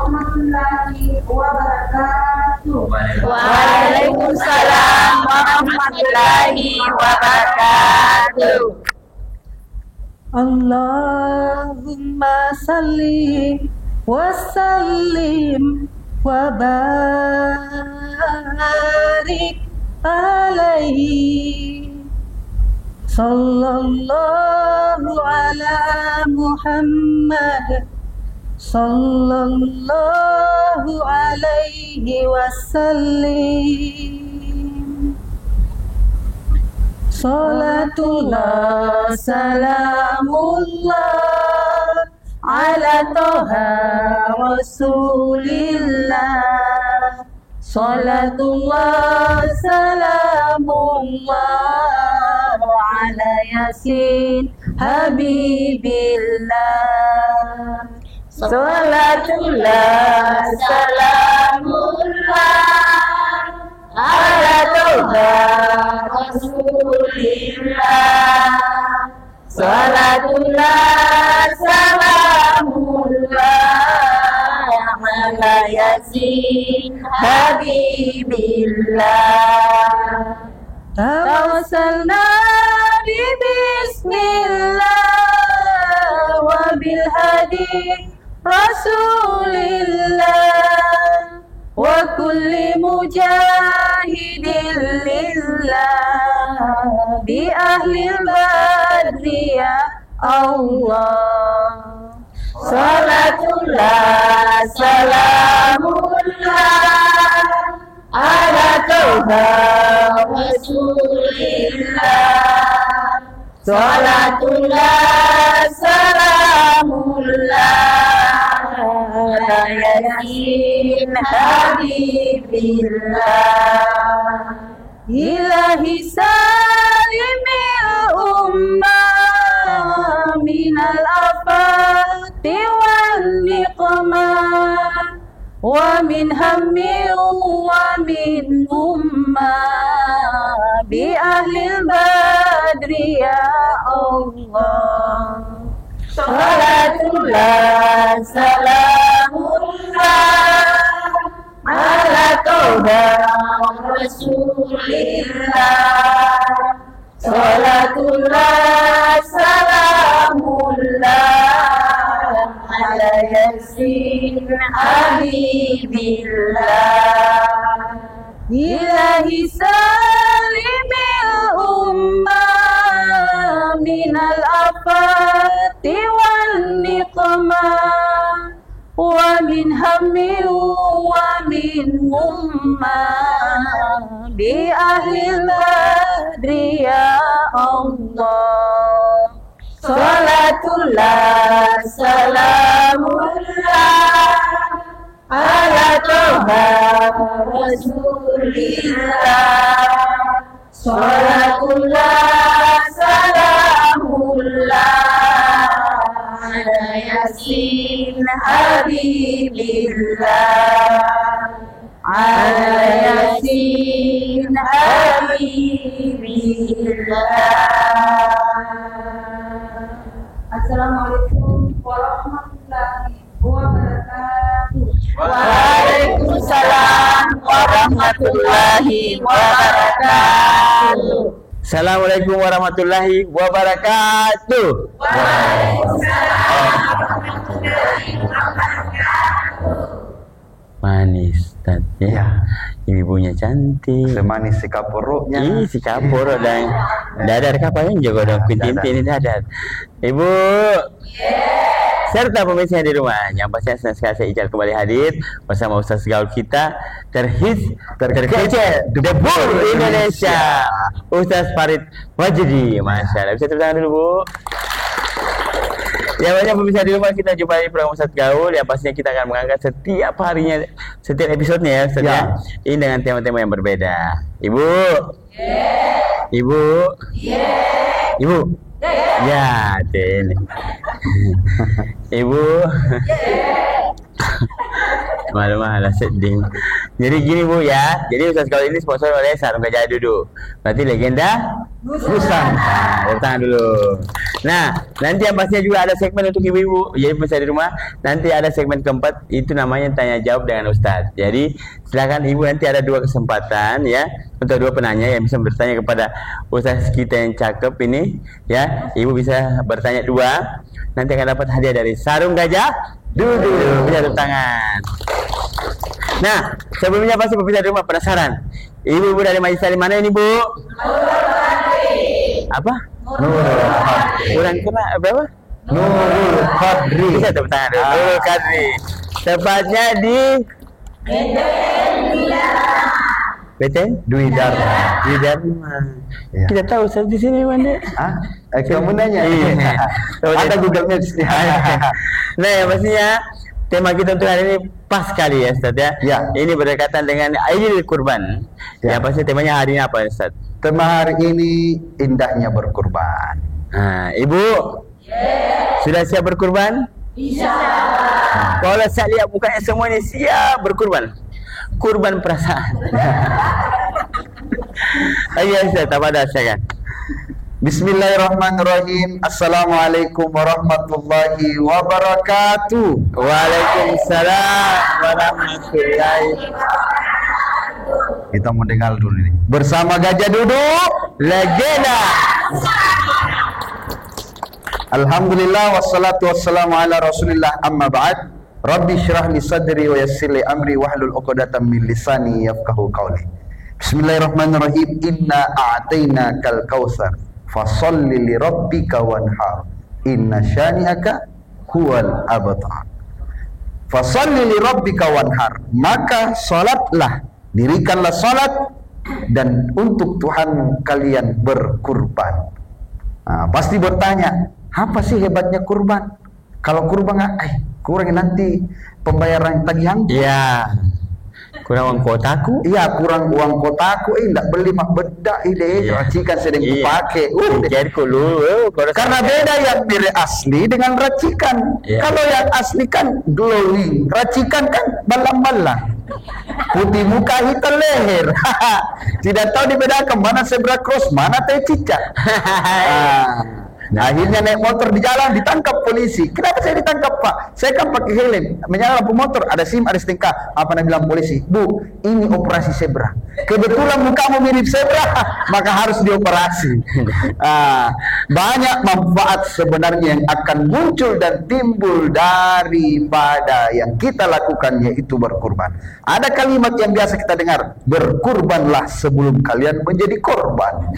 warahmatullahi wabarakatuh. Waalaikumsalam warahmatullahi wabarakatuh. Allahumma salli wa sallim wa barik alaihi. Sallallahu ala Muhammad sallallahu alaihi wasallim. Salatullah salamullah ala toha rasulillah. Salatullah salamullah ala yasin habibillah. Salatullah salamullah ala toha rasulillah. Salatullah salamullah ala yasin habibillah. Tawassalna bi bismillah wa bil hadi rasulillah wa kulli mujahidin lillah bi ahli badri ya Allah. Salatullah salamullah ala toha rasulillah. Salatullah salamullah ala yasin habibillah. Ilahi salimil ummah minal afati wal niqmah wa min hammi wa min ummah bi ahlil badri ya Allah. Salatullah salamullah ala toha rasulillah. Salatullah salamullah ala yasin habibillah. Ilahi salimil ummah minal afati wal niqmah wa min hammi wa min ummah bi ahlil badri ya Allah. Salatullah salamullah ala toha rasulillah. Salatullah salamullah ala yasin habibillah. Ala yasin habibillah. Assalamualaikum warahmatullahi wabarakatuh. Waalaikumsalam warahmatullahi wabarakatuh. Assalamualaikum warahmatullahi wabarakatuh. Waalaikumsalam warahmatullahi wabarakatuh. Manis tadi ya. Ibunya cantik. Semanis sikap perutnya. Ih, sikap perut dan dadar kapalnya juga dong. Kuntintin ini dadar. Ibu. Serta pemirsa di rumah yang pasti senang sekali saya Ical kembali hadir bersama Ustaz Gaul kita terhits, terkece, debur Indonesia, Ustaz Farid Wajidi. Masya Allah, bisa tepuk tangan dulu Bu. Ya banyak pemirsa di rumah, kita jumpa di program Ustaz Gaul yang pastinya kita akan mengangkat setiap harinya, setiap episodenya ya Ustaz ya. Ini dengan tema-tema yang berbeda. Ibu. Ibu. Ibu. Ya, ini. Ibu. Malu-malu sedih. Jadi gini Bu ya. Jadi Ustaz Gaul ini sponsor oleh Sarung Gajah Duduk. Berarti legenda Busana. Tepuk tangan dulu. Nah, nanti yang pastinya juga ada segmen untuk ibu-ibu. Jadi pemirsa di rumah, nanti ada segmen keempat, itu namanya tanya jawab dengan Ustadz. Jadi silakan ibu, nanti ada 2 kesempatan ya untuk 2 penanya yang bisa bertanya kepada Ustadz kita yang cakep ini ya. Ibu bisa bertanya 2, nanti akan dapat hadiah dari sarung gajah duduk. Bisa tepuk tangan. Nah, sebelumnya pasti pemirsa di rumah penasaran. Ibu-ibu dari majelis dari mana ini, Bu? Apa? Nurul Qadri. Kurang kena berapa? Nurul Qadri. Bisa tepuk tangan dulu. Nurul Qadri. Tepatnya di BTN Dwi Dharma. di Dharma. Ya. Kita tahu Ustaz di sini mana? Ah, kamu nanya. Iya. Ada Google Maps. Nah, ya pastinya tema kita untuk hari ini pas sekali ya Ustaz ya. Ya. Ini berdekatan dengan Idul Kurban. Ya. Ya, pasti temanya hari ini apa Ustaz? Tema hari ini indahnya berkurban. Nah, Ibu. Sudah siap berkurban? Kalau saya lihat mukanya semuanya siap berkurban. Kurban perasaan. Ayo Ustaz, apa dah silakan. Bismillahirrahmanirrahim. Assalamualaikum warahmatullahi wabarakatuh. Waalaikumsalam warahmatullahi. Kita mau dengar dulu nih. Bersama Gajah Duduk, Legenda. Alhamdulillah wassalatu wassalamu ala Rasulillah amma ba'd. Rabbi syrah li sadri wa yassir li amri wahlul 'uqdatam min lisani yafqahu qawli. Bismillahirrahmanirrahim. Inna a'tainakal kautsar fasholli li rabbika wanhar. Inna syani'aka huwal abtar. Fasholli li rabbika wanhar. Maka salatlah, dirikanlah salat, dan untuk Tuhan kalian berkurban. Nah, pasti bertanya, apa sih hebatnya kurban? Kalau kurban kurang nanti pembayaran tagihan. Iya. Kurang uang kotaku. Iya, kurang uang kotaku. Ndak beli mak bedak ide, Iya. racikan sedang Iya. dipakai. Jadi dulu. Karena beda yang mirip asli dengan racikan. Iya. Kalau yang asli kan glowing, racikan kan balang-balang. Putih muka, hitam leher. Tidak tahu dibedakan mana zebra cross, mana teh cicak. Nah, akhirnya naik motor di jalan ditangkap polisi. Kenapa saya ditangkap, Pak? Saya kan pakai helm, menyala lampu motor, ada SIM, ada STNK. Apa yang bilang polisi? Bu, ini operasi zebra. Kebetulan mukamu mirip zebra, maka harus dioperasi. Banyak manfaat sebenarnya yang akan muncul dan timbul daripada yang kita lakukan, yaitu berkurban. Ada kalimat yang biasa kita dengar, berkurbanlah sebelum kalian menjadi korban.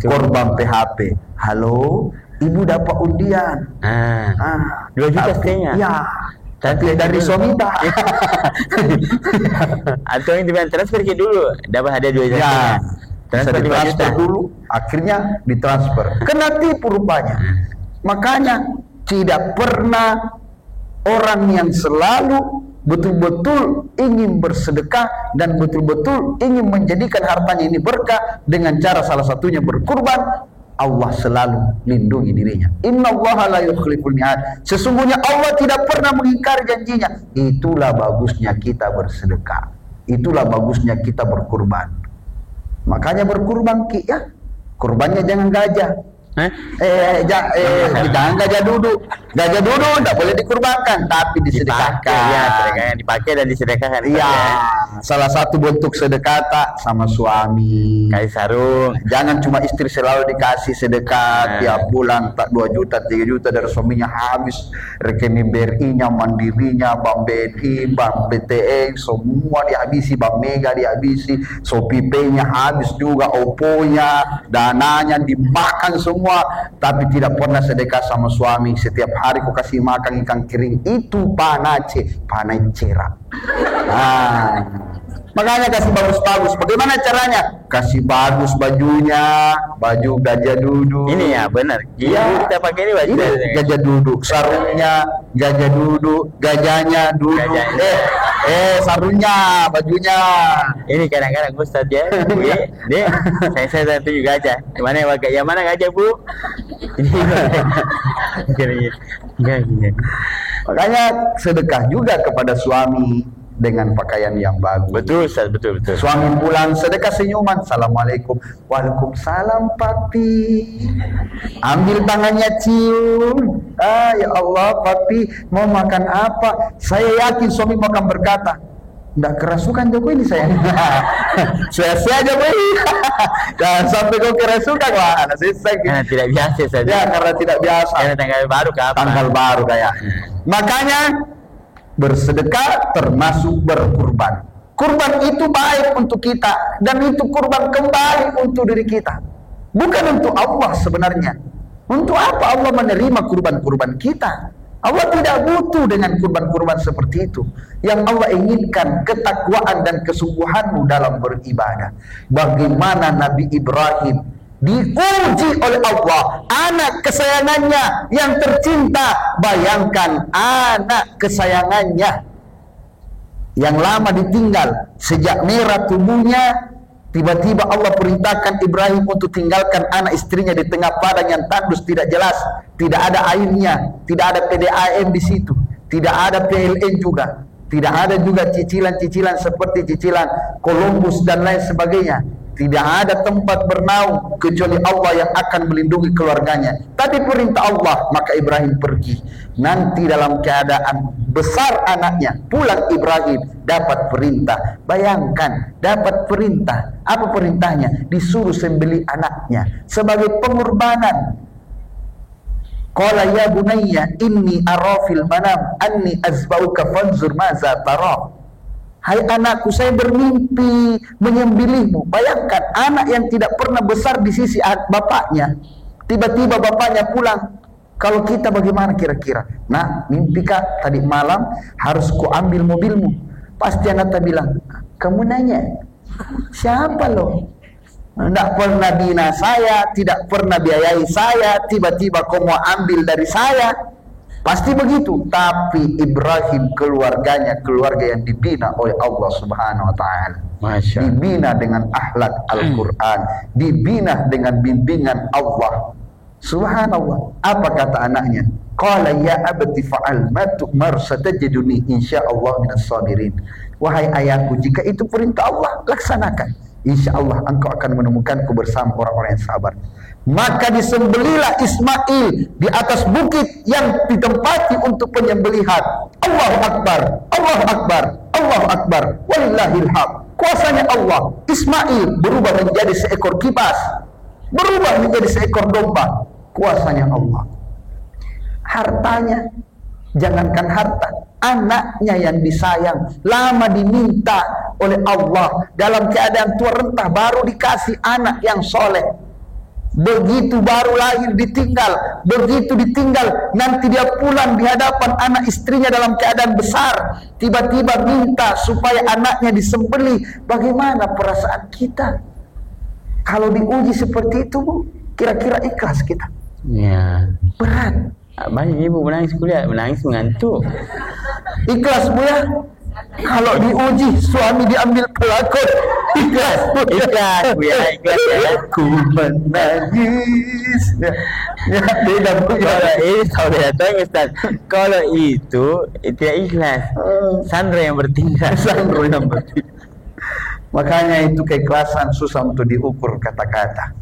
Korban PHP. Halo, ibu dapat undian. 2 juta Tapi- setengah. Ya. Tapi dari suami tak. Atau yang dibilang transfer ke dulu dapat hadiah 2 juta. Ya. Bisa Transfer 5 juta. ditransfer dulu, akhirnya ditransfer. Kena tipu rupanya. Makanya tidak pernah orang yang selalu betul-betul ingin bersedekah dan betul-betul ingin menjadikan hartanya ini berkah dengan cara salah satunya berkurban, Allah selalu lindungi dirinya. Innallaha la yukhliful mi'ad. Sesungguhnya Allah tidak pernah mengingkari janjinya. Itulah bagusnya kita bersedekah. Itulah bagusnya kita berkurban. Makanya berkurban ya. Kurbannya jangan gajah. Jangan gajah duduk. Gajah duduk tidak boleh dikurbankan, tapi disedekahkan. Ya, sedekahkan, dipakai dan disedekahkan. Iya, salah satu bentuk sedekah tak sama suami. Kasih sarung. Jangan cuma istri selalu dikasih sedekah tiap bulan tak 2 juta 3 juta dari suaminya habis rekening BRI-nya, Mandirinya, Bank BNI, Bank BTN semua dihabisi, Bank Mega dihabisi, Shopee Pay-nya habis juga, Oppo-nya, dananya dimakan semua, tapi tidak pernah sedekah sama suami. Setiap hari ku kasih makan ikan kering, itu panai cerah. Makanya kasih bagus-bagus. Bagaimana caranya? Kasih bagus bajunya, baju gajah duduk. Ini ya benar. Iya, Kita pakai ini baju. ini gajah duduk, sarungnya gajah duduk, gajahnya duduk. Gajahnya. Sarungnya, bajunya. Ini kadang-kadang Ustaz ya. Dia saya tunjuk gajah. Mana yang pakai? Yang mana gajah, Bu? Ini. Enggak. Makanya sedekah juga kepada suami. dengan pakaian yang bagus. Betul Ustaz, betul. Suami pulang sedekah senyuman, Assalamualaikum. Waalaikumsalam papi. Ambil tangannya cium. Ya Allah papi mau makan apa? Saya yakin suami mau akan berkata, nggak kerasukan Joko ini saya. Sia-sia aja boy. Jangan sampai kau kerasukan. Wah, selesai. Karena tidak biasa saja. Ya, karena tidak biasa. Karena tanggal baru kapan? Tanggal baru kayak. Makanya bersedekah termasuk berkurban. Kurban itu baik untuk kita dan itu kurban kembali untuk diri kita. Bukan untuk Allah sebenarnya. Untuk apa Allah menerima kurban-kurban kita? Allah tidak butuh dengan kurban-kurban seperti itu. Yang Allah inginkan ketakwaan dan kesungguhanmu dalam beribadah. Bagaimana Nabi Ibrahim diuji oleh Allah, anak kesayangannya yang tercinta. Bayangkan anak kesayangannya yang lama ditinggal, sejak merah tubuhnya, tiba-tiba Allah perintahkan Ibrahim untuk tinggalkan anak istrinya di tengah padang yang tandus, tidak jelas, tidak ada airnya, tidak ada PDAM di situ, tidak ada PLN juga, tidak ada juga cicilan-cicilan seperti cicilan Columbus dan lain sebagainya. Tidak ada tempat bernaung kecuali Allah yang akan melindungi keluarganya. Tadi perintah Allah, maka Ibrahim pergi. Nanti dalam keadaan besar anaknya, pulang Ibrahim dapat perintah. Bayangkan, dapat perintah. Apa perintahnya? Disuruh sembelih anaknya sebagai pengorbanan. Qala ya bunayya inni ara fil manam anni azbauka fanzur maza tara. Hai anakku, saya bermimpi menyembelihmu. Bayangkan anak yang tidak pernah besar di sisi bapaknya, tiba-tiba bapaknya pulang. Kalau kita bagaimana kira-kira? Nah, mimpi kak tadi malam harus ku ambil mobilmu. Pasti anak bilang, kamu nanya siapa lo? Tidak pernah bina saya, tidak pernah biayai saya, tiba-tiba kau mau ambil dari saya. Pasti begitu. Tapi Ibrahim keluarganya keluarga yang dibina oleh Allah Subhanahu wa taala. Dibina dengan akhlak Al-Qur'an, dibina dengan bimbingan Allah. Subhanallah. Apa kata anaknya? Qala ya abati fa'al ma tu'mar satajiduni insyaallah minas sabirin. Wahai ayahku, jika itu perintah Allah, laksanakan. Insyaallah engkau akan menemukanku bersama orang-orang yang sabar. Maka disembelilah Ismail di atas bukit yang ditempati untuk penyembelihan. Allahu Akbar, Allahu Akbar, Allahu Akbar, walillahil hamd. Kuasanya Allah, Ismail berubah menjadi seekor kibas, berubah menjadi seekor domba. Kuasanya Allah. Hartanya, jangankan harta, anaknya yang disayang, lama diminta oleh Allah, dalam keadaan tua renta baru dikasih anak yang soleh. Begitu baru lahir ditinggal, begitu ditinggal nanti dia pulang di hadapan anak istrinya dalam keadaan besar, tiba-tiba minta supaya anaknya disembelih. Bagaimana perasaan kita kalau diuji seperti itu, Bu? Kira-kira ikhlas kita? Ya, berat. Banyak ibu menangis kuliah, menangis mengantuk. Ikhlas Bu ya? Kalau diuji suami diambil pelakon, ikhlas Bu ya? Ikhlas Bu ya, ikhlas ya. Ku menangis. Ya beda Bu ya. Kalau ini saudara datang Ustaz, kalau itu tidak ikhlas. Sandro yang bertindak. Sandro yang bertindak. Makanya itu keikhlasan susah untuk diukur kata-kata.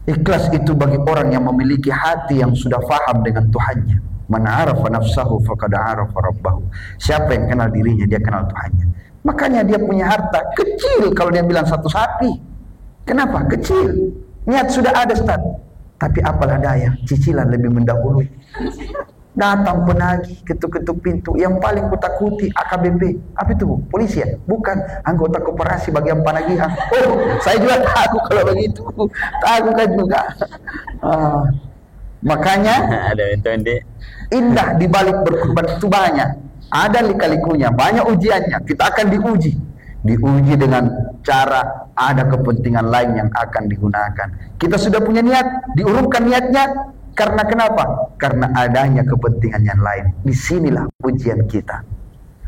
Ikhlas itu bagi orang yang memiliki hati yang sudah faham dengan Tuhannya. Man arafa nafsahu faqad arafa rabbahu. Siapa yang kenal dirinya, dia kenal Tuhannya. Makanya dia punya harta kecil kalau dia bilang satu sapi. Kenapa? Kecil. Niat sudah ada, Ustaz. Tapi apalah daya, cicilan lebih mendahului. Datang penagih, ketuk-ketuk pintu. Yang paling kutakuti AKBP. Apa itu Bu? Polisi ya? Bukan, anggota koperasi bagian penagihan. Oh, saya juga takut kalau begitu. Takut kan juga. Makanya ada itu Andi. Indah di balik berkorban itu banyak. Ada lika-likunya, banyak ujiannya. Kita akan diuji. Diuji dengan cara ada kepentingan lain yang akan digunakan. Kita sudah punya niat, diurungkan niatnya. Karena kenapa? Karena adanya kepentingan yang lain. Disinilah ujian kita.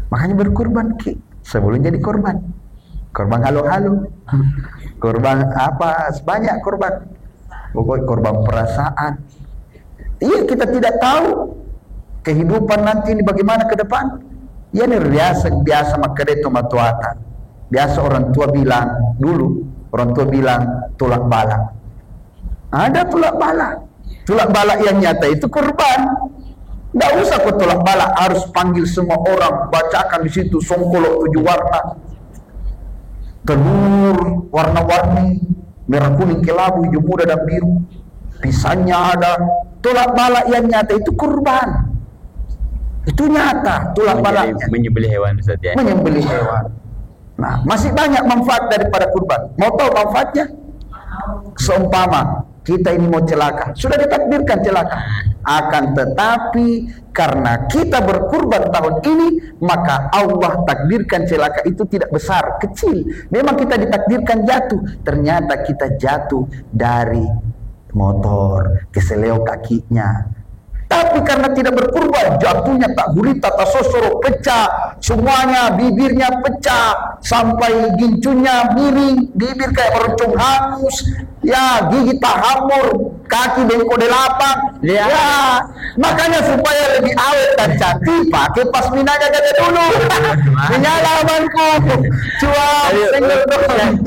Makanya berkorban sebelum jadi korban. Korban halo-halo. Korban apa? Banyak korban. Pokoknya korban perasaan. Iya, kita tidak tahu kehidupan nanti ini bagaimana ke depan. Ya nih biasa makadeto matuata. Biasa orang tua bilang dulu, orang tua bilang tulak balak. Ada tulak balak. Tulak balak yang nyata itu kurban. Nggak usah kau tulak balak, harus panggil semua orang, bacakan di situ songkolok 7 warna, telur warna-warni, merah kuning kelabu, hijau muda dan biru, pisangnya ada. Tulak balak yang nyata itu kurban. Itu nyata tulak balaknya. Menyembelih hewan Ustaz ya. Menyembelih hewan. Nah, masih banyak manfaat daripada kurban. Mau tahu manfaatnya? Seumpama kita ini mau celaka, sudah ditakdirkan celaka. Akan tetapi karena kita berkurban tahun ini, maka Allah takdirkan celaka itu tidak besar, kecil. Memang kita ditakdirkan jatuh, ternyata kita jatuh dari motor, keseleo kakinya. Tapi karena tidak berkurban, jatuhnya tak gurita, tak sosoro, pecah semuanya, bibirnya pecah sampai gincunya miring, bibir kayak meruncung hangus, ya gigi tak hamur, kaki bengkok delapan. Ya, makanya supaya lebih awet dan cantik, pakai pasminanya aja dulu. Menyala banku, cuap, single dong.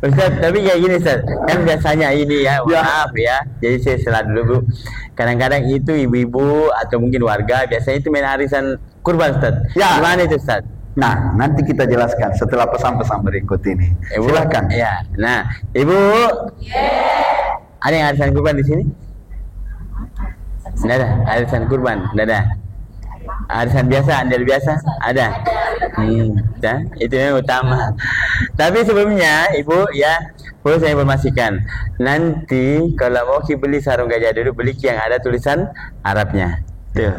Ustaz, tapi kayak gini Ustaz, kan biasanya ini ya, maaf ya, jadi saya salah dulu Bu. Kadang-kadang itu ibu-ibu atau mungkin warga biasanya itu main arisan kurban Ustaz. Ya. Gimana itu Ustaz? Nah, nanti kita jelaskan setelah pesan-pesan berikut ini. Ibu, Silakan. Ya, nah, Ibu, ada yang arisan kurban di sini? Nggak ada, arisan kurban, nggak ada. Arisan biasa, andel biasa, ada. Itu yang utama. Tapi sebelumnya, Ibu ya, perlu saya informasikan. Nanti kalau mau beli sarung gajah dulu, beli yang ada tulisan Arabnya. Tuh.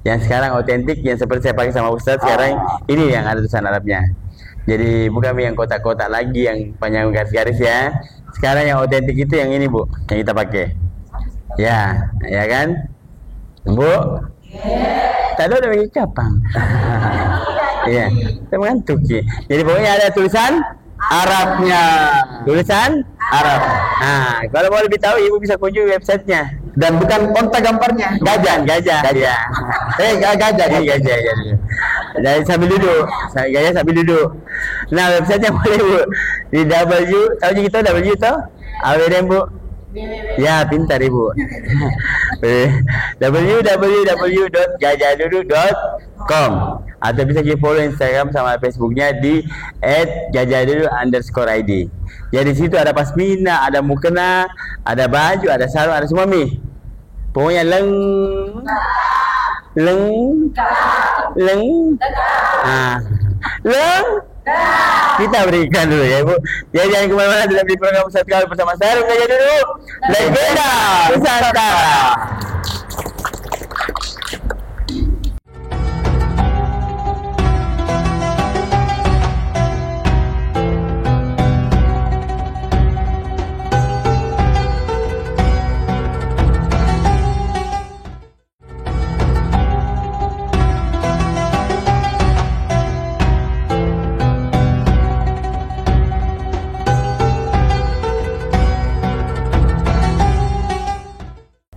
Yang sekarang otentik, yang seperti saya pakai sama Ustaz sekarang, ini yang ada tulisan Arabnya. Jadi bukan yang kotak-kotak lagi, yang panjang garis-garis ya. Sekarang yang otentik itu yang ini Bu, yang kita pakai. Ya, ya kan, Bu? Tadi udah bagi capang. Iya, saya mengantuk ya. Jadi pokoknya ada tulisan Arabnya. Tulisan Arab. Nah, kalau mau lebih tahu Ibu bisa kunjungi websitenya. Dan bukan onta gambarnya. Gajah. Gajah. Gajah. Jadi sambil duduk. Gajah sambil duduk. Nah, websitenya boleh Bu. Di tahu gitu W itu? Aweden Bu. Ya, pintar Ibu. www.gajahduduk.com, atau bisa kita follow Instagram sama Facebooknya di @gajahduduk_id. Jadi situ ada pasmina, ada mukena, ada baju, ada sarung, ada semua Mi. Pokoknya leng. Kita berikan dulu ya Bu. Jadi jangan kemana-mana dalam di program Ustaz Gaul bersama saya Gajah Duduk, Legenda Nusantara.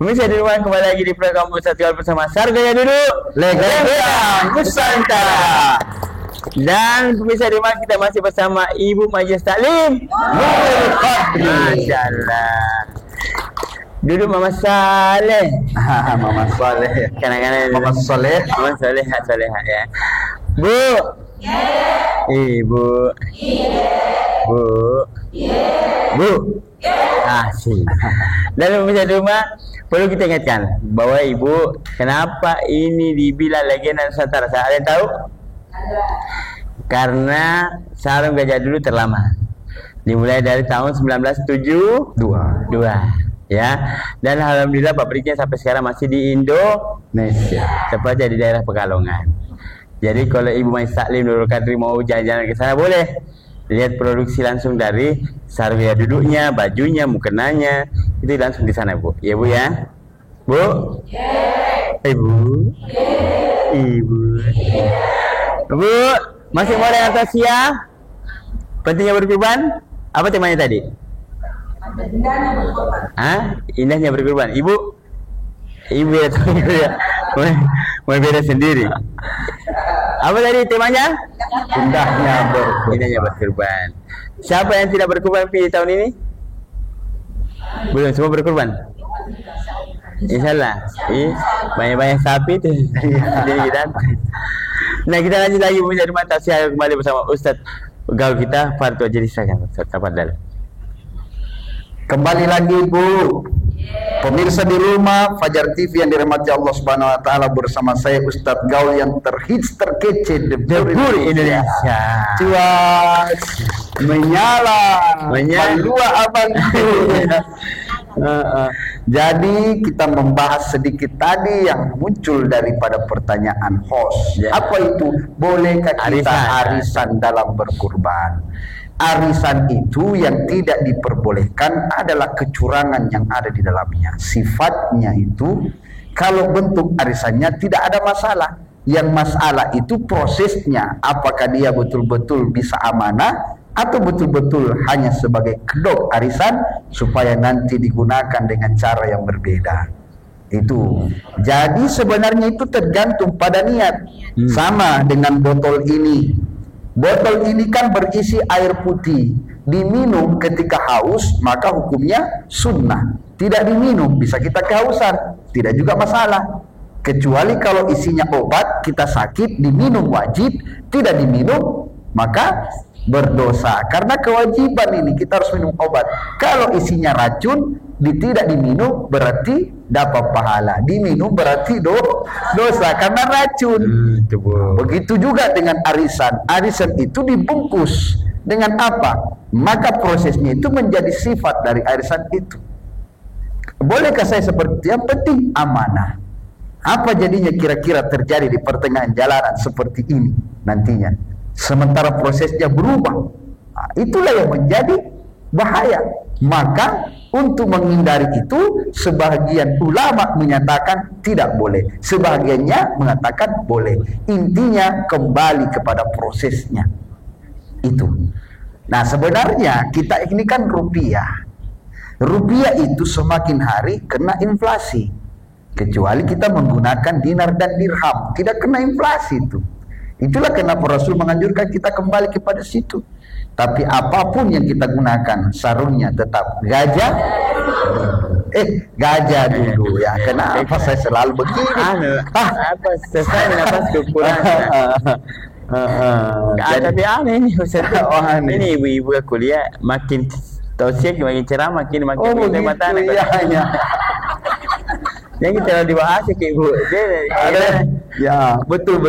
Pemirsa di rumah, kembali lagi di program Ustaz Gaul bersama Gajah Duduk, Legenda Nusantara. Dan pemirsa di rumah, kita masih bersama Ibu Majelis Taklim Nurul Fadli. Masya Allah. Duduk Mama Saleh. Mama Saleh. Kadang-kadang Mama Saleh. Mama Saleh ya. Bu. Ibu. Bu. Bu. Asik. Dan pemirsa di rumah, perlu kita ingatkan bahwa Ibu, kenapa ini dibilang Legenda Nusantara? Ada yang tahu? Karena sarung gajah dulu terlama, dimulai dari tahun 1972 ya, dan alhamdulillah pabriknya sampai sekarang masih di Indonesia, tepatnya di daerah Pekalongan. Jadi kalau Ibu Majelis Taklim Nurul Kadri mau jalan-jalan ke sana, boleh lihat produksi langsung dari sarung gajah duduknya, bajunya, mukenanya, itu langsung di sana Bu. Ya Bu ya. Bu. Ibu. Bu, masih mau dengan tausiah? Pentingnya berkurban? Apa temanya tadi? Indahnya berkorban. Indahnya berkurban. Ibu ya tahu Ibu ya. Mau beda sendiri. Apa tadi temanya? Indahnya berkurban. Indahnya berkurban. Siapa yang tidak berkurban di tahun ini? Belum semua berkurban. Insyaallah. Banyak-banyak sapi tu. Jadi kita. Nah, kita lanjut lagi menjadi mata tafsir kembali bersama Ustaz gaul kita Farto jadi silakan Ustaz tafadhal. Kembali lagi Bu. Pemirsa di rumah Fajar TV yang dirahmati Allah Subhanahu wa taala, bersama saya Ustadz Gaul yang terhits terkece Debur Indonesia. Cuas menyala dua abang. Jadi kita membahas sedikit tadi yang muncul daripada pertanyaan host. Apa itu? Bolehkah kita arisan dalam berkurban? Arisan itu yang tidak diperbolehkan adalah kecurangan yang ada di dalamnya. Sifatnya itu, kalau bentuk arisannya tidak ada masalah. Yang masalah itu prosesnya. Apakah dia betul-betul bisa amanah atau betul-betul hanya sebagai kedok arisan supaya nanti digunakan dengan cara yang berbeda. Itu. Jadi sebenarnya itu tergantung pada niat. Sama dengan botol ini. Botol ini kan berisi air putih. Diminum ketika haus, maka hukumnya sunnah. Tidak diminum, bisa kita kehausan, tidak juga masalah. Kecuali kalau isinya obat, kita sakit, diminum wajib. Tidak diminum, maka berdosa. Karena kewajiban ini kita harus minum obat. Kalau isinya racun, tidak diminum berarti dapat pahala. Diminum berarti dosa karena racun. Begitu juga dengan arisan. Arisan itu dibungkus dengan apa? Maka prosesnya itu menjadi sifat dari arisan itu. Bolehkah saya seperti yang penting amanah? Apa jadinya kira-kira terjadi di pertengahan jalanan seperti ini nantinya? Sementara prosesnya berubah. Nah, itulah yang menjadi bahaya. Maka untuk menghindari itu, sebahagian ulama menyatakan tidak boleh, sebahagiannya mengatakan boleh. Intinya kembali kepada prosesnya. Itu. Nah, sebenarnya kita ini kan rupiah. Rupiah itu semakin hari kena inflasi. Kecuali kita menggunakan dinar dan dirham, tidak kena inflasi itu. Itulah kenapa Rasul menganjurkan kita kembali kepada situ. Tapi apapun yang kita gunakan, sarungnya tetap gajah. Gajah dulu ya. Kenapa saya selalu begini? Apa sesuai nafas kekurangan. Tapi aneh ini Ustaz. Ini ibu-ibu kuliah makin tausiah, makin cerah, makin pintar mata anak. Iya. Yang kita dibahas Ibu. Ada, ya betul.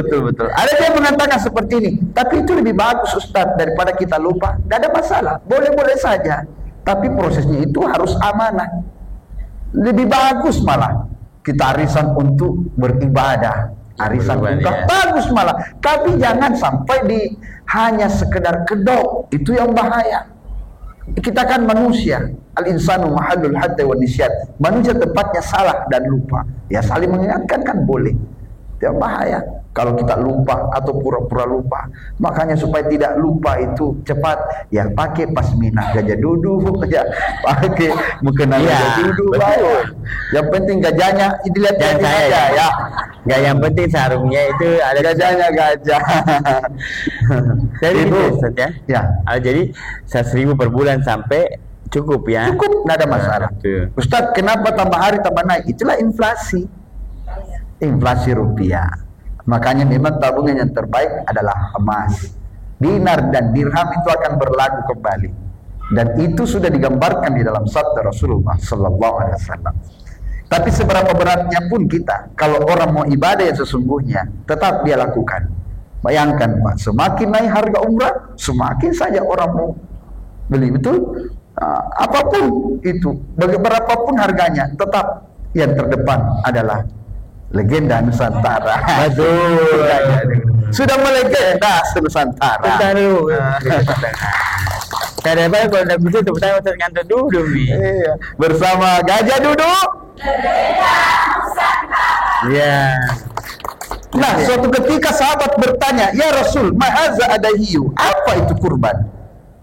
Ada yang mengatakan seperti ini, tapi itu lebih bagus Ustaz daripada kita lupa. Tidak ada masalah, boleh-boleh saja. Tapi prosesnya itu harus amanah. Lebih bagus malah kita arisan untuk beribadah, arisan untuk bagus malah. Tapi jangan sampai hanya sekedar kedok, itu yang bahaya. Kita kan manusia, al-insanu mahallul hatta wa nisyan. Manusia tempatnya salah dan lupa. Ya saling mengingatkan kan boleh. Yang bahaya kalau kita lupa atau pura-pura lupa. Makanya supaya tidak lupa itu cepat, ya pakai pasmina gajah duduk, ya pakai mukena gajah duduk. Yang penting gajahnya dilihat saja ya. Enggak, yang penting sarungnya itu ada gajahnya gajah. Jadi itu Ustaz ya. Jadi 100.000 per bulan sampai cukup ya. Cukup, tidak ada masalah. Ustaz, kenapa tambah hari tambah naik? Itulah inflasi. Inflasi rupiah. Makanya memang tabungan yang terbaik adalah emas. Dinar dan dirham itu akan berlaku kembali. Dan itu sudah digambarkan di dalam sabda Rasulullah sallallahu alaihi wasallam. Tapi seberapa beratnya pun kita, kalau orang mau ibadah yang sesungguhnya, tetap dia lakukan. Bayangkan Pak, semakin naik harga umrah, semakin saja orang mau beli, betul? Apapun itu, berapapun harganya, tetap yang terdepan adalah legenda Nusantara. Betul. Sudah melegenda Nusantara. Bentar dulu. Kadang-kadang kalau udah begitu tepuk tangan Ustaz Ngantuk duduk nih. Iya. Bersama Gajah Duduk. Legenda Nusantara. Iya. Nah, suatu ketika sahabat bertanya, "Ya Rasul, ma'aza adahiyu?" Apa itu kurban?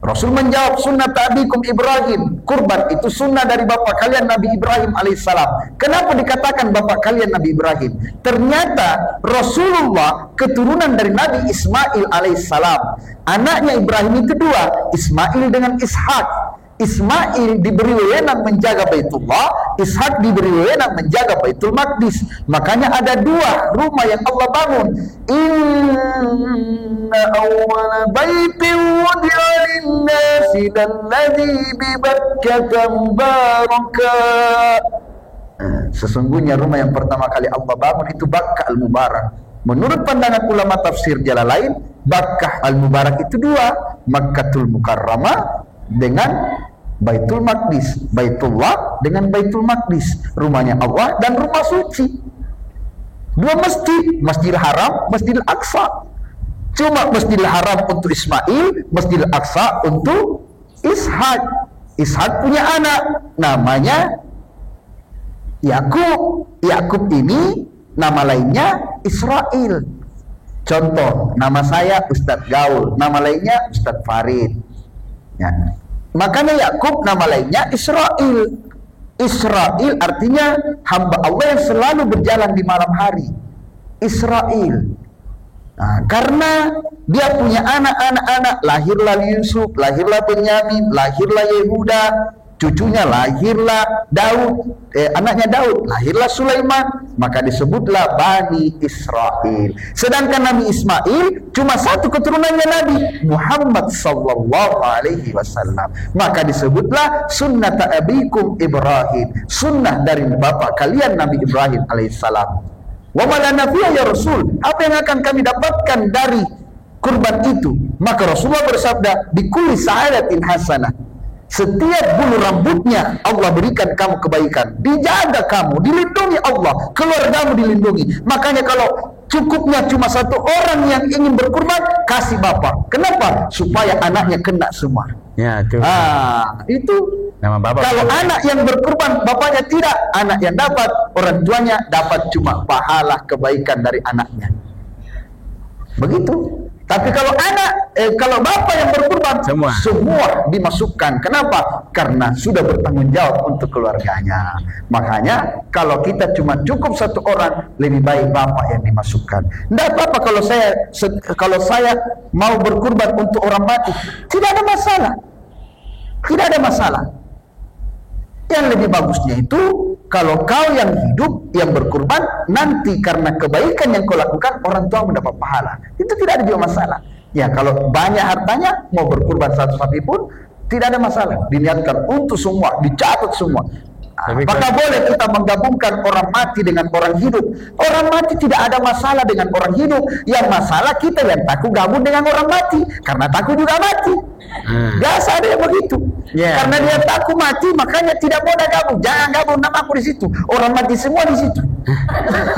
Rasul menjawab, sunnah abikum Ibrahim. Kurban itu sunnah dari bapak kalian Nabi Ibrahim alaihissalam. Kenapa dikatakan bapak kalian Nabi Ibrahim? Ternyata Rasulullah keturunan dari Nabi Ismail alaihissalam. Anaknya Ibrahim itu dua, Ismail dengan Ishak. Ismail diberi wewenang menjaga Baitullah, Ishak diberi wewenang menjaga Baitul Maqdis. Makanya ada dua rumah yang Allah bangun. Inna awwala baitin wudi'a lin-nasi alladzi bi Bakkah mubaraka. Sesungguhnya rumah yang pertama kali Allah bangun itu Bakkah al-Mubarak. Menurut pandangan ulama tafsir Jalalain, Bakkah al-Mubarak itu dua, Makkatul Mukarramah dengan Baitul Maqdis, Baitullah dengan Baitul Maqdis, rumahnya Allah dan rumah suci. Dua masjid, Masjidil Haram, Masjidil Aqsa. Cuma Masjidil Haram untuk Ismail, Masjidil Aqsa untuk Ishak. Ishak punya anak namanya Yakub. Yakub ini nama lainnya Israel. Contoh, nama saya Ustadz Gaul, nama lainnya Ustadz Farid. Ya. Makanya Yakub nama lainnya Israel. Israel artinya hamba Allah yang selalu berjalan di malam hari. Israel. Nah, karena dia punya anak-anak, lahirlah Yusuf, lahirlah Benyamin, lahirlah Yehuda, cucunya lahirlah Daud, anaknya Daud, lahirlah Sulaiman, maka disebutlah Bani Israel. Sedangkan Nabi Ismail cuma satu keturunannya Nabi Muhammad sallallahu alaihi wasallam, maka disebutlah sunnata abikum Ibrahim, sunnah dari bapak kalian Nabi Ibrahim alaihissalam. Wa malana fiha ya Rasul, apa yang akan kami dapatkan dari kurban itu? Maka Rasulullah bersabda, bikulli sa'adatin hasanah, setiap bulu rambutnya Allah berikan kamu kebaikan, dijaga kamu, dilindungi Allah, keluargamu dilindungi. Makanya kalau cukupnya cuma satu orang yang ingin berkurban, kasih bapak. Kenapa? Supaya anaknya kena semua. Ya, itu. Itu Nama bapak. kalau anak yang berkurban, bapaknya tidak, anak yang dapat, orang tuanya dapat cuma pahala kebaikan dari anaknya. Begitu. Tapi kalau kalau bapak yang berkurban, semua dimasukkan. Kenapa? Karena sudah bertanggung jawab untuk keluarganya. Makanya kalau kita cuma cukup satu orang, lebih baik bapak yang dimasukkan. Tidak apa-apa kalau saya mau berkurban untuk orang mati, tidak ada masalah. Tidak ada masalah. Yang lebih bagusnya itu, kalau kau yang hidup, yang berkurban, nanti karena kebaikan yang kau lakukan, orang tua mendapat pahala. Itu tidak ada juga masalah. Ya, kalau banyak hartanya, mau berkurban satu sapi pun, tidak ada masalah. Diniatkan untuk semua, dicatat semua. Maka boleh kita menggabungkan orang mati dengan orang hidup. Orang mati tidak ada masalah dengan orang hidup. Yang masalah kita yang takut gabung dengan orang mati, karena takut juga mati. Biasa ada yang begitu. Karena dia takut mati, makanya tidak mau gabung. Jangan gabung, namaku di situ. Orang mati semua di situ.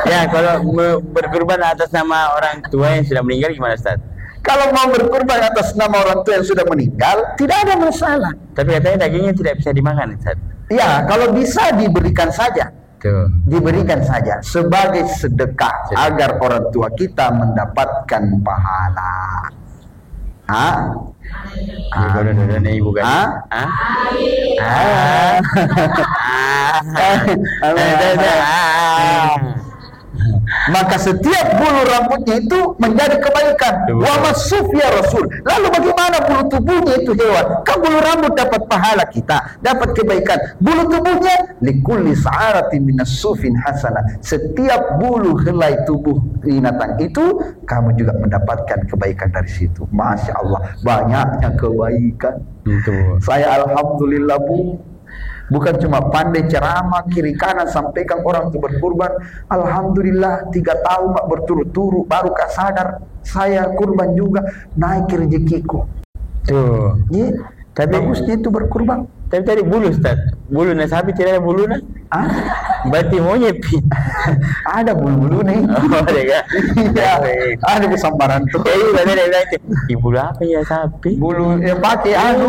Ya, kalau berkurban atas nama orang tua yang sudah meninggal gimana, Ustaz? Kalau mau berkurban atas nama orang tua yang sudah meninggal, tidak ada masalah. Tapi katanya dagingnya tidak bisa dimakan, Ustaz. Ya, kalau bisa diberikan saja. Tuh. Diberikan saja sebagai sedekah agar orang tua kita mendapatkan pahala. Ibu kan? Maka setiap bulu rambutnya itu menjadi kebaikan. Wa masuf ya Rasul. Lalu bagaimana bulu tubuhnya itu hewan? Kan bulu rambut dapat pahala kita, dapat kebaikan. Bulu tubuhnya likulli sa'aratin minas sufin hasanah. Setiap bulu helai tubuh binatang itu kamu juga mendapatkan kebaikan dari situ. Masya Allah, banyaknya kebaikan. Saya alhamdulillah Bu, bukan cuma pandai ceramah kiri kanan sampaikan orang itu berkurban. Alhamdulillah 3 tahun Pak berturut-turut baru kak sadar saya kurban juga, naik rezekiku. Tuh. Ya, tapi bagusnya itu berkurban. Tapi tadi bulu, Ustaz. Bulu sapi tidak ada bulu Berarti monyet. Ada bulu-bulu nih. Oh, ya. Iya. Ada kesambaran tuh. Tadi ada bulu apa ya sapi? Bulu yang pakai ada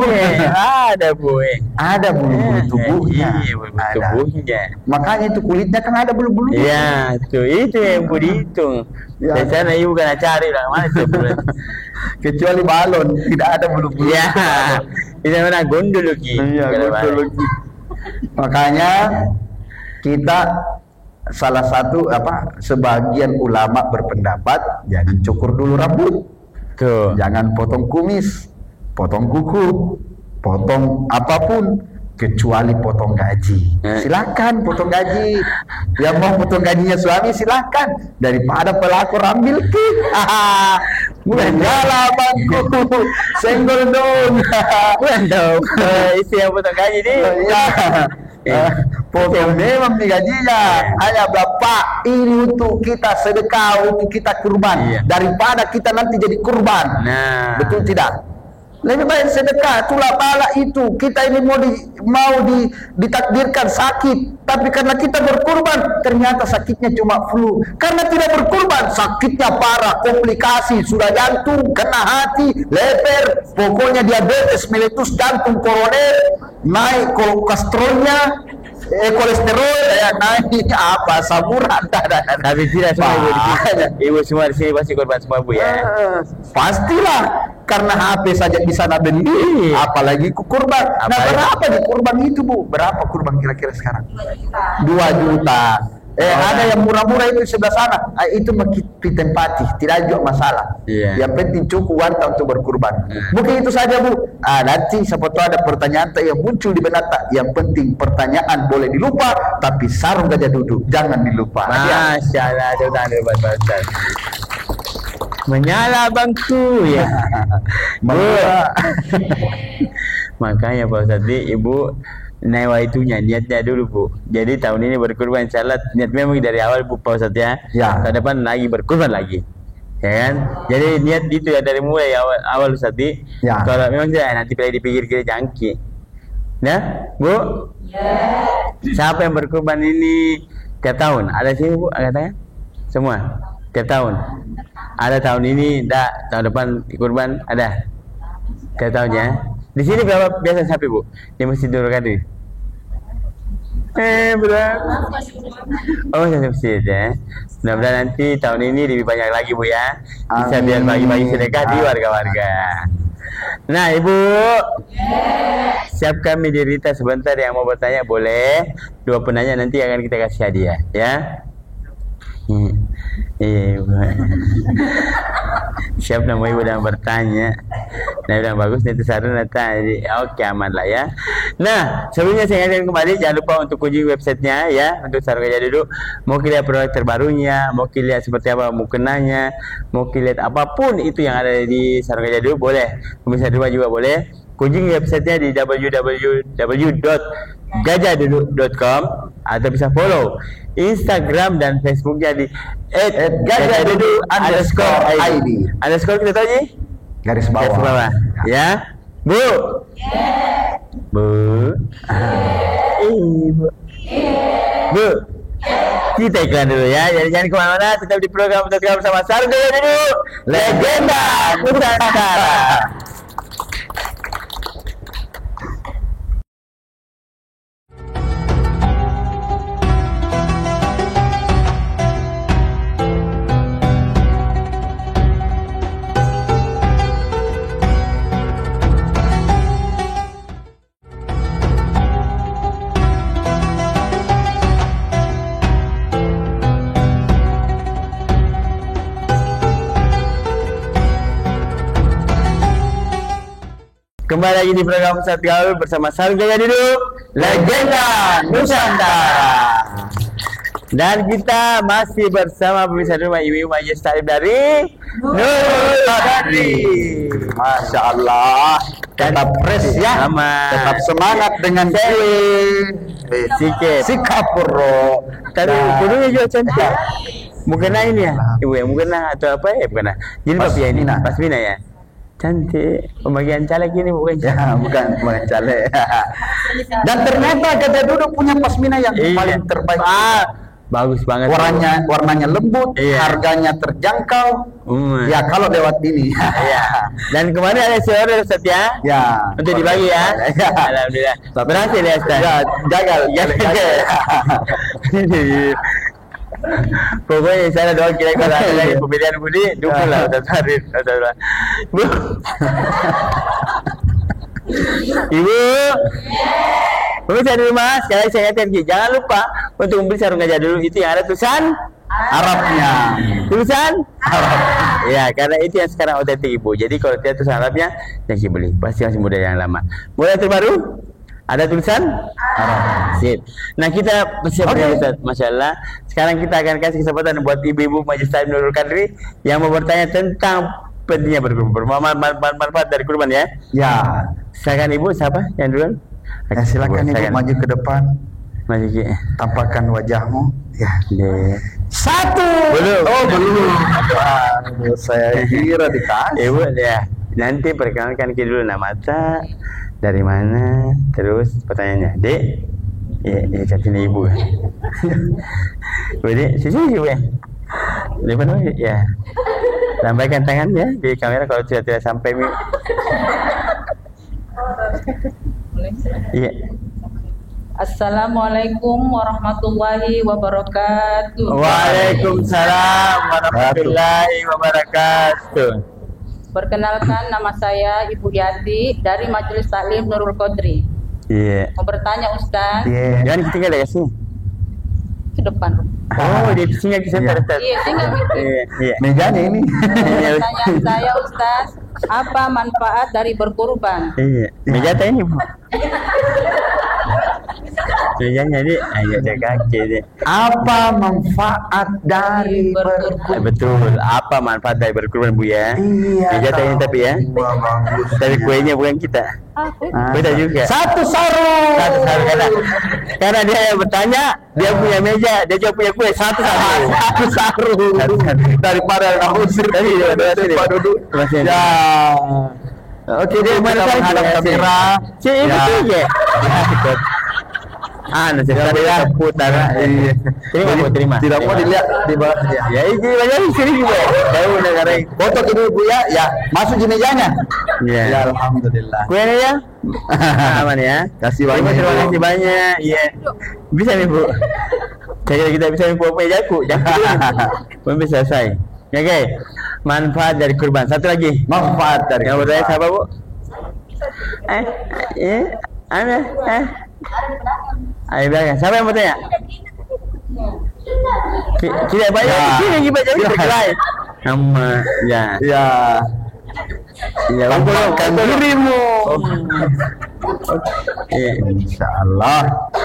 ada bulu-bulu tubuhnya. Iya, bulu tubuhnya. Makanya itu kulitnya kan ada bulu-bulunya. Iya, tuh itu yang bulu dihitung. Ya. Di sana ibu kena cari lah mana itu bulu. Kecuali balon, tidak ada bulu-bulu. Ya, ini mana gondologi. Iya, gondologi. Makanya kita salah satu sebagian ulama berpendapat jangan cukur dulu rambut. Tuh. Jangan potong kumis, potong kuku, potong apapun kecuali potong gaji. Silakan potong gaji. Yang mau potong gajinya suami silakan. Daripada pelakor ambil kik. Menyala bangku. Senggol dong. Bukan dong. Istri yang potong gaji nih. Potong memang nih gajinya. Hanya bapak ini untuk kita sedekah, untuk kita kurban. Daripada kita nanti jadi kurban. Nah, betul tidak? Lebih baik sedekah, itulah pahala itu. Kita ini mau ditakdirkan sakit, tapi karena kita berkurban, ternyata sakitnya cuma flu. Karena tidak berkurban, sakitnya parah, komplikasi, sudah jantung, kena hati, leher, pokoknya diabetes, meletus jantung, koroner, naik kolesterolnya, kolesterol ya naik apa samuran. tapi tidak semua ibu semua di sini pasti korban semua bu ya. Pastilah, karena HP saja di sana beli, apalagi kurban. Nah, berapa di kurban itu bu? Berapa kurban kira-kira sekarang? 2 juta. Ada yang murah-murah itu di sebelah sana. Itu kita tempati, tidak juga masalah. Yang penting cukup wanita untuk berkurban. Mungkin itu saja bu. Nanti siapa tahu ada pertanyaan yang muncul di benak. Yang penting pertanyaan boleh dilupa, tapi sarung gajah duduk jangan dilupa. Masya Allah, sudah ada menyala bangku ya. Makanya Pak Ustadz, ibu Newa itunya niatnya dulu bu. Jadi tahun ini berkurban insyaallah, niat memang dari awal bu Pak Ustadz ya. Tahun depan lagi berkurban lagi, ya kan? Jadi niat itu ya dari mulai awal Ustadz. Kalau memang nanti pilih dipikir kira jangki. Nah bu, siapa yang berkurban ini tiap tahun? Ada sini bu katanya? Semua tiap tahun. Ada tahun ini, tahun depan kurban ada. Tiap tahunnya. Di sini berapa biasa sapi bu? Di Masjid Nurul Qadri. Berapa? Oh, masjid ya. Mudah-mudahan nanti tahun ini lebih banyak lagi bu ya. Bisa biar bagi-bagi sedekah di warga-warga. Nah ibu, siapkan media Rita sebentar yang mau bertanya boleh. 2 penanya nanti akan kita kasih hadiah ya. Iya ibu. Siap nama ibu yang bertanya. Nah udah bagus nanti saran nanti. Oke aman lah ya. Nah sebelumnya saya ingatkan kembali, jangan lupa untuk kunjungi websitenya ya, untuk Sarung Gajah Duduk. Mau lihat produk terbarunya, mau lihat seperti apa mukenanya, mau lihat apapun itu yang ada di Sarung Gajah Duduk boleh. Pemirsa di rumah juga boleh. Kunjungi websitenya di www.gajahduduk.com atau bisa follow Instagram dan Facebooknya di @gajahduduk_id. Underscore kita tahu nih? Garis bawah. Ya, bu. Bu. Ibu. Bu. Kita iklan dulu ya. Jadi jangan kemana-mana, tetap di program bersama Sarung Gajah Duduk, legenda Nusantara. Kembali lagi di program Ustadz Gaul bersama Sarung Gajah Duduk, legenda Nusantara. Dan kita masih bersama pemirsa di rumah Ibu Majes Tarif dari Nurul Qadri. Masya Allah, tetap fresh ya, tetap semangat dengan sikap bro. Tadi kudunya juga cantik. Mukena ini ya, ibu ya mukena atau apa ya mukena. Jadi papi ini Pasmina ya. Cantik, pembagian caleg ini bukan ya, bukan caleg. Dan ternyata Gajah Duduk punya pasmina yang paling terbaik. Bagus banget. Warnanya lembut, harganya terjangkau. Ya kalau lewat ini. Dan kemarin ada seorang Ustaz ya. Untuk dibagi ya. Alhamdulillah. Berhasil ya Ustaz. Gagal. Pokoknya saya doa kira kalau ada lagi pemilihan budi, dukunglah Ustaz Farid. Bu. Ibu. Pemirsa di rumah, sekali saya ingatkan, jangan lupa untuk membeli sarung gajah dulu, itu yang ada tulisan Arabnya. tulisan Arab. Ya, karena itu yang sekarang otentik Ibu. Jadi kalau tidak tulisan Arabnya, jangan beli. Pasti masih muda yang lama. Mulai terbaru ada tulisan Arab. Sip. Nah, kita bersiap Ustaz. Masya Allah. Sekarang kita akan kasih kesempatan buat ibu-ibu Majelis Taklim Nurul Qadri yang mau bertanya tentang pentingnya berkurban, manfaat dari kurban ya. Ya. Silakan Ibu, siapa yang duluan? Ya, silakan Ibu maju ke depan. Maju ke. Tampakkan wajahmu. Ya. Satu. Belum. Oh, belum. Aduh, saya kira dikasih. Ibu ya. Nanti perkenalkan kita dulu nama tak, dari mana, terus pertanyaannya. Dek. Ya cantik Ibu. Bu Dek, sini Ibu ya. Depan ya. Lambaikan tangan ya di kamera kalau tidak sampai mi. Iya. Assalamualaikum warahmatullahi wabarakatuh. Waalaikumsalam warahmatullahi wabarakatuh. Perkenalkan, nama saya Ibu Yati dari Majelis Taklim Nurul Qadri. Iya. Mau bertanya Ustaz? Iya. Jangan ketinggalan ya sih. Ke depan. Oh, di sini di center. Iya, tinggal gitu. Iya. Mejanya ini. Pertanyaan saya Ustaz, apa manfaat dari berkurban? Iya. Meja ini, Bu. Mejanya di agak kaki deh. Apa manfaat dari berkurban? Betul. Apa manfaat dari berkurban, Bu ya? Iya. Meja ini tapi ya. Wah, bagus. Tapi kuenya bukan kita. Beda juga. Satu sarung. Karena dia yang bertanya, dia punya meja, dia juga punya kue. Satu sarung. Daripada usir Tadi duduk. Ya. Oke, dia Mana menghadap saya kamera. Cik, betul ya? Nanti saya putar. Iya. Terima. Tidak mau dilihat di bawah dia. Ya, ini banyak sini juga. Tahu negara ini. Foto ini Bu ya. Ya, masuk di mejanya. Ya. Ya, alhamdulillah. Kuenya ya? Aman ya. Kasih banyak. Terima kasih banyak. Iya. Bisa nih, Bu. Saya kita bisa membuat mejaku. Jangan bisa selesai. Oke. Manfaat dari kurban. Satu lagi. Manfaat dari Yang bertanya siapa, Bu? Ayo belakang. Siapa yang bertanya? Kita banyak sini kita jadi berkelahi. Nama ya. Ya. Ya, Tampakkan dirimu. Iya. Insyaallah.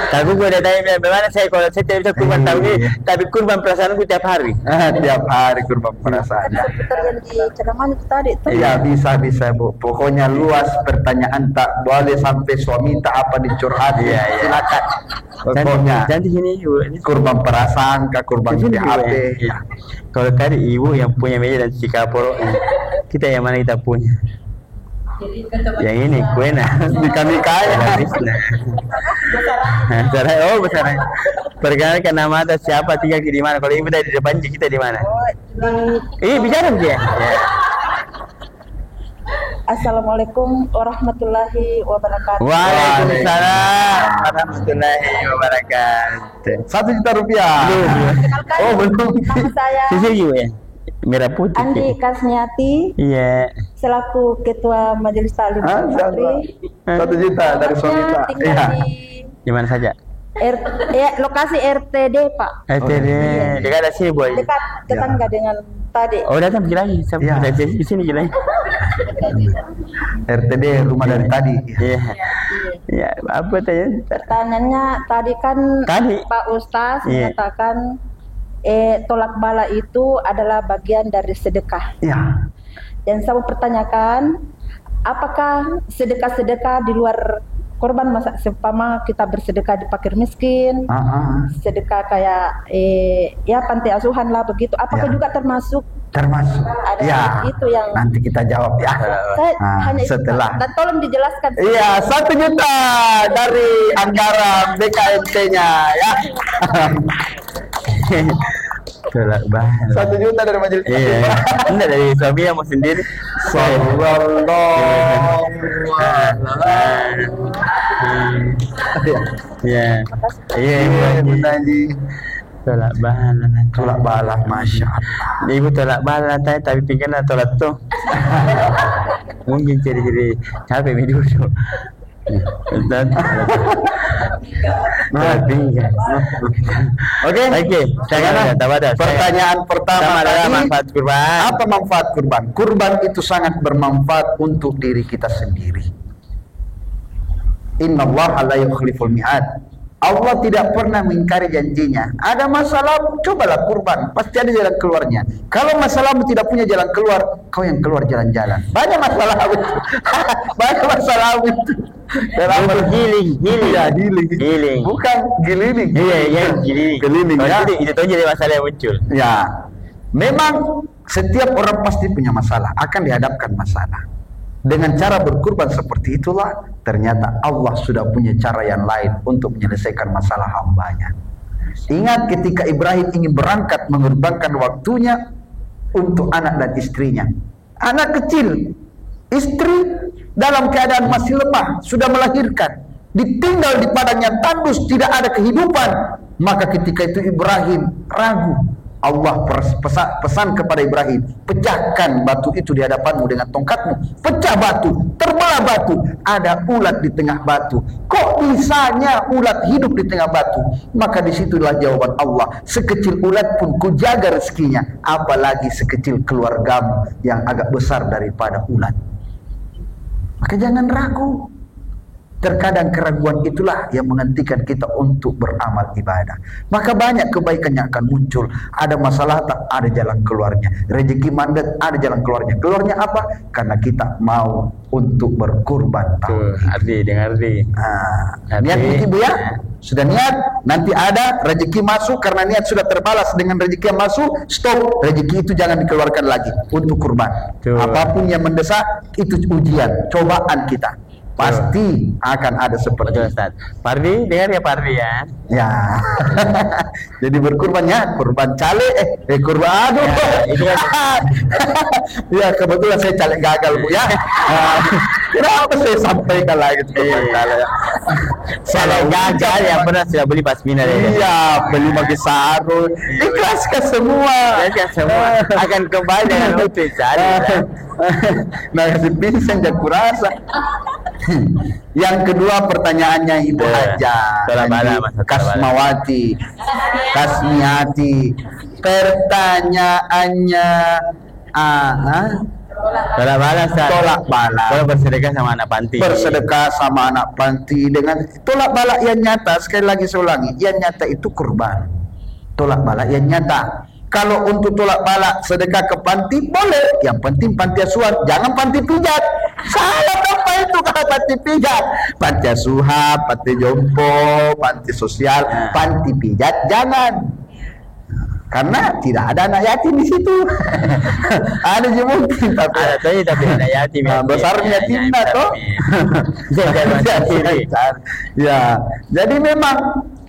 Tapi gue udah tanya bagaimana saya kalau saya tidak bisa kurban tahun ini, tapi kurban perasaanku tiap hari. Tiap hari kurban perasaan. Seputar yang di ceramah itu tadi itu. Iya, bisa Bu. Pokoknya luas pertanyaan, tak boleh sampai suami tak apa dicurhat. Iya. Silakan. Pokoknya Cantik sini Ibu. Ini kurban perasaan, kurban sini, di Ibu, HP. ya. Kalau tadi Ibu yang punya meja dan cuci kapur, kita yang mana kita punya? Yang ini kue nikah-nikahnya. Besar. Perkenalkan nama atas siapa, tinggal di mana. Kalau Ibu dari depan, kita di mana? Bicara dia. Ya. Assalamualaikum warahmatullahi wabarakatuh. Waalaikumsalam warahmatullahi wabarakatuh. Rp1 juta. Perkenalkan, Oh, belum. nama saya Sisi Ibu ya. Merah putih. Andi Kasniati, Iya. selaku Ketua Majelis Taklim Nurul Qadri. Rp1 juta dari suami tak. Tinggal Iya. Di mana saja? lokasi RTD Pak. RTD. Dekat ada sini boy. Dekat tetangga dengan tadi. Oh datang pergi lagi. Iya. Di sini lagi. RTD rumah dari tadi. Iya. Ya, apa tanya? Pertanyaannya tadi kan Tadi. Pak Ustaz Iya. mengatakan tolak bala itu adalah bagian dari sedekah. Iya. Dan saya mau pertanyakan, apakah sedekah-sedekah di luar korban, masa seumpama kita bersedekah di fakir miskin, sedekah kayak ya panti asuhan lah begitu, apakah Ya. juga termasuk? Termasuk. Ada Ya. itu yang Nanti kita jawab ya. saya hanya setelah. itu, dan tolong dijelaskan. Iya, 1 juta dari anggaran BKMT-nya ya. Tolak bahal. 1 juta dari majelis. Iya. Enggak dari suami yang mau sendiri. Sallallahu. Iya. Iya. Ibu Tadi. Tolak bala. Tolak bala, masya Allah. Ibu tolak bala tapi pinggan tolak tuh. Mungkin jadi capek video tuh. Oke. Pertanyaan pertama tadi, manfaat kurban. apa manfaat kurban? Kurban itu sangat bermanfaat untuk diri kita sendiri. Innallaha la yukhliful mi'ad. Allah tidak pernah mengingkari janjinya. Ada masalah, cobalah kurban, pasti ada jalan keluarnya. Kalau masalahmu tidak punya jalan keluar, kau yang keluar jalan-jalan. Banyak masalah itu. Banyak masalah itu. Giling. Ya, giling. Bukan gililing. Iya, giling. Gililing ya. Itu jadi masalah yang muncul. Ya. Memang setiap orang pasti punya masalah, akan dihadapkan masalah. Dengan cara berkurban seperti itulah, ternyata Allah sudah punya cara yang lain untuk menyelesaikan masalah hambanya. Ingat ketika Ibrahim ingin berangkat mengorbankan waktunya untuk anak dan istrinya. Anak kecil, istri dalam keadaan masih lemah, sudah melahirkan, ditinggal di padang yang tandus, tidak ada kehidupan. Maka ketika itu Ibrahim ragu. Allah pesan kepada Ibrahim, pecahkan batu itu di hadapanmu dengan tongkatmu. Pecah batu, terbelah batu, ada ulat di tengah batu. Kok bisanya ulat hidup di tengah batu? Maka disitulah jawaban Allah, sekecil ulat pun kujaga rezekinya, apalagi sekecil keluargamu yang agak besar daripada ulat. Maka jangan ragu. Terkadang keraguan itulah yang menghentikan kita untuk beramal ibadah. Maka banyak kebaikan yang akan muncul. Ada masalah tak ada jalan keluarnya. Rezeki mandat ada jalan keluarnya. Keluarnya apa? Karena kita mau untuk berkurban. Ardi. Niat itu ya. Sudah niat, nanti ada rezeki masuk, karena niat sudah terbalas dengan rezeki yang masuk, stop, rezeki itu jangan dikeluarkan lagi untuk kurban. Apapun yang mendesak itu ujian, cobaan kita. Pasti akan ada seperti itu. Ustaz. Pardi, dengar ya Pardi ya. Ya. Jadi berkurbannya, kurban caleg, kurban aduh. Ya, kebetulan saya caleg gagal Bu ya. Kenapa saya sampaikan lagi kurban caleg? Salah gagal yang pernah sudah beli pasmina deh. Iya, beli bagi sarung. Ikhlaskan semua. Akan kembali dengan utuh cari. Nah, kasih pisan jangan kurasa. Yang kedua pertanyaannya Ibu Haja Kasmawati Kasmiati, pertanyaannya tolak balas. Tolak balas. Kalau bersedekah sama anak panti. Bersedekah sama anak panti dengan tolak balak yang nyata. Sekali lagi saya ulangi, yang nyata itu kurban. Tolak balak yang nyata. Kalau untuk tolak balak sedekah ke panti boleh, yang penting panti asuhan, jangan panti pijat. Salah apa itu kalau panti pijat? Panti asuhan, panti jompo, panti sosial, panti pijat jangan. Karena tidak ada anak yatim di situ. Ada juga mungkin tapi anak yatim. Besarnya yatimnya toh. Ya, jadi memang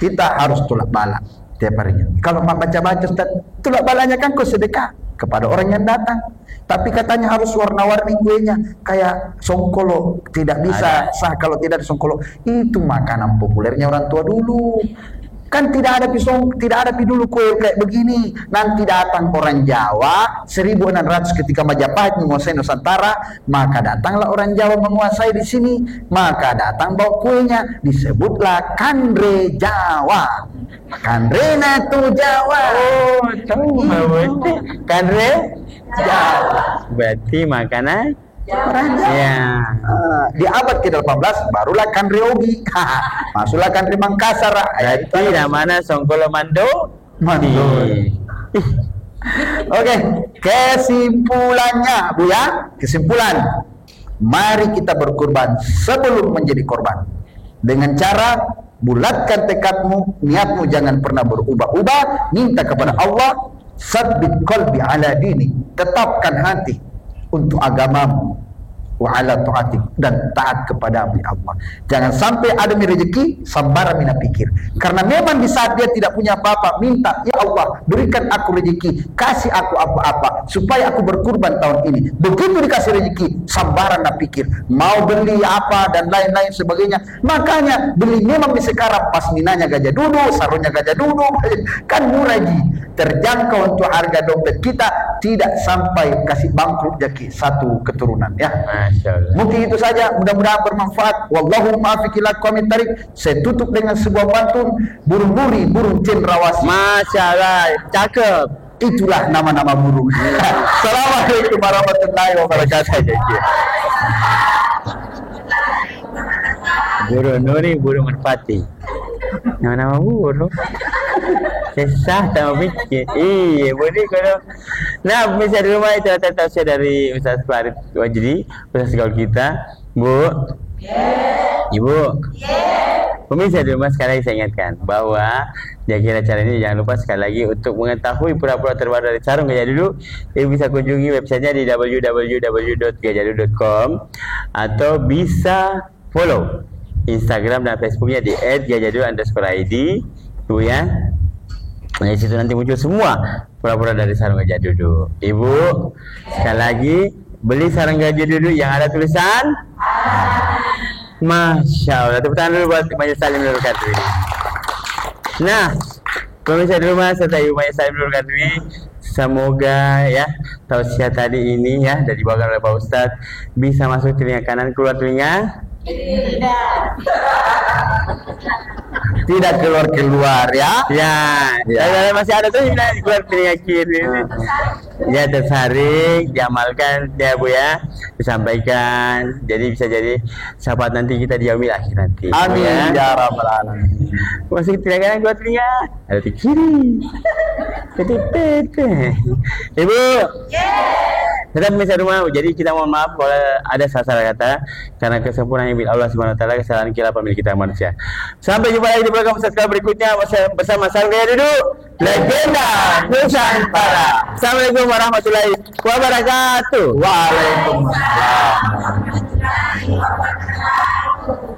kita harus tolak balak tiap harinya. Kalau baca-baca Ustaz, tolak balanya kan kau sedekah kepada orang yang datang. Tapi katanya harus warna-warni kuenya, kayak songkolo, tidak bisa sah kalau tidak ada songkolo. Itu makanan populernya orang tua dulu. Kan tidak ada dulu kue kayak begini. Nanti datang orang Jawa 1600 ketika Majapahit menguasai Nusantara, maka datanglah orang Jawa menguasai di sini, maka datang bawa kuenya, disebutlah kandre Jawa. Kandre natu Jawa. Oh, tahu kandre Jawa. Berarti makanan orang Jawa. Ya. Di abad ke-18 barulah kandre Ogi. Masuklah kandre Mangkasar. Berarti namanya Songkolo Mando. Oke, kesimpulannya Bu ya, kesimpulan. Mari kita berkurban sebelum menjadi korban. Dengan cara bulatkan tekadmu, niatmu jangan pernah berubah-ubah, minta kepada Allah, sabbit qalbi ala dini, tetapkan hati untuk agamamu. wa ala ta'atik, dan taat kepada Allah. Jangan sampai ada rezeki sabar mina pikir. Karena memang di saat dia tidak punya apa-apa, minta, ya Allah berikan aku rezeki, kasih aku apa-apa supaya aku berkurban tahun ini. Begitu dikasih rezeki, sabaran nak pikir, mau beli apa dan lain-lain sebagainya. Makanya beli memang di sekarang pas minanya gajah duduk, sarungnya gajah duduk, kan murah ji, terjangkau untuk harga dompet kita, tidak sampai kasih bangkrut jaki satu keturunan ya. Masya Allah. Mungkin itu saja, mudah-mudahan bermanfaat. Wallahu muwaffiq ila aqwamit thariq. Saya tutup dengan sebuah pantun, burung nuri, burung cendrawasih. Masya Allah, cakep. Itulah nama-nama burung. Assalamualaikum warahmatullahi wabarakatuh. Burung nuri, burung merpati. Nama-nama burung. Kesah tak fikir. Boleh kalau nah pemirsa di rumah itu datang tausiah dari Ustaz Farid Wajdi, Ustaz gaul kita, Bu. Ibu. Pemirsa di rumah, sekali lagi saya ingatkan bahwa jaga acara ini jangan lupa sekali lagi untuk mengetahui pura-pura terbaru dari Sarung Gajah Duduk, Ibu bisa kunjungi websitenya di www.gajahdu.com atau bisa follow Instagram dan Facebooknya di @gajahdu_id itu ya. Di situ nanti muncul semua pura-pura dari Sarung Gajah Duduk. Ibu, sekali lagi beli Sarung Gajah Duduk yang ada tulisan Masya Allah. Tepuk tangan dulu buat Majelis Salim Nurul Kadri. Nah, pemirsa di rumah serta Ibu Majelis Salim Nurul Kadri, semoga ya tausiah tadi ini ya dari dibawakan oleh Pak Ustadz bisa masuk telinga kanan, keluar telinga tidak keluar ya. Ya. Masih ada tuh yang keluar telinga kiri. Ya, tersaring, diamalkan ya Bu ya, disampaikan. Jadi bisa jadi sahabat nanti kita di yaumil akhir nanti. Amin ya rabbal alamin. Masih telinga kanan, keluar telinga. Ada di kiri. Ibu. Tetap pemirsa rumah, jadi kita mohon maaf kalau ada salah kata, karena kesempurnaan milik Allah Subhanahu wa taala, kesalahan khilaf milik kita manusia. Sampai jumpa lagi di program Ustaz berikutnya bersama Sarung Gajah Duduk, legenda Nusantara. Assalamualaikum warahmatullahi wabarakatuh. Waalaikumsalam.